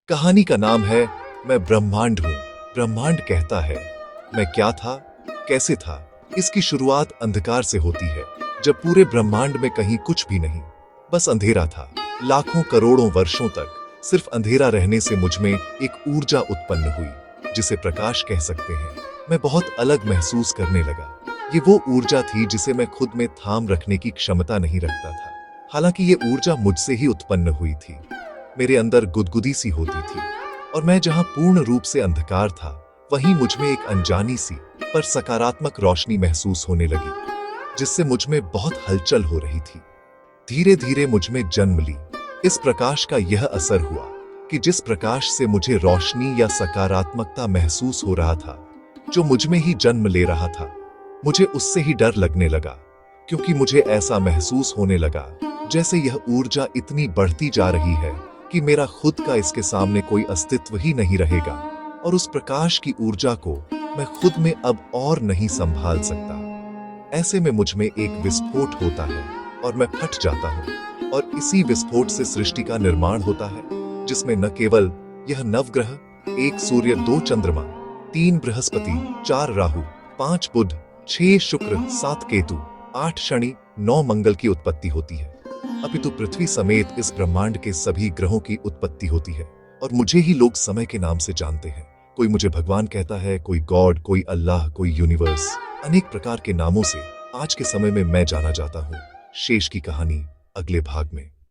कहानी का नाम है मैं ब्रह्मांड हूँ। ब्रह्मांड कहता है मैं क्या था, कैसे था। इसकी शुरुआत अंधकार से होती है, जब पूरे ब्रह्मांड में कहीं कुछ भी नहीं, बस अंधेरा था। लाखों करोड़ों वर्षों तक सिर्फ अंधेरा रहने से मुझ में एक ऊर्जा उत्पन्न हुई, जिसे प्रकाश कह सकते हैं। मैं बहुत अलग महसूस करने लगा। ये वो ऊर्जा थी जिसे मैं खुद में थाम रखने की क्षमता नहीं रखता था। हालांकि ये ऊर्जा मुझसे ही उत्पन्न हुई थी। मेरे अंदर गुदगुदी सी होती थी, और मैं जहां पूर्ण रूप से अंधकार था, वहीं मुझ में एक अनजानी सी पर सकारात्मक रोशनी महसूस होने लगी, जिससे मुझ में बहुत हलचल हो रही थी। धीरे धीरे मुझ में जन्म ली। इस प्रकाश का यह असर हुआ कि जिस प्रकाश से मुझे रोशनी या सकारात्मकता महसूस हो रहा था, जो मुझ में ही जन्म ले रहा था, मुझे उससे ही डर लगने लगा, क्योंकि मुझे ऐसा महसूस होने लगा जैसे यह ऊर्जा इतनी बढ़ती जा रही है कि मेरा खुद का इसके सामने कोई अस्तित्व ही नहीं रहेगा, और उस प्रकाश की ऊर्जा को मैं खुद में अब और नहीं संभाल सकता। ऐसे में मुझ में एक विस्फोट होता है और मैं फट जाता हूँ, और इसी विस्फोट से सृष्टि का निर्माण होता है, जिसमें न केवल यह नवग्रह, 1 सूर्य, 2 चंद्रमा, 3 बृहस्पति, 4 राहु, 5 बुध, 6 शुक्र, 7 केतु, 8 शनि, 9 मंगल की उत्पत्ति होती है, अपितु पृथ्वी समेत इस ब्रह्मांड के सभी ग्रहों की उत्पत्ति होती है। और मुझे ही लोग समय के नाम से जानते हैं। कोई मुझे भगवान कहता है, कोई गॉड, कोई अल्लाह, कोई यूनिवर्स। अनेक प्रकार के नामों से आज के समय में मैं जाना जाता हूँ। शेष की कहानी अगले भाग में।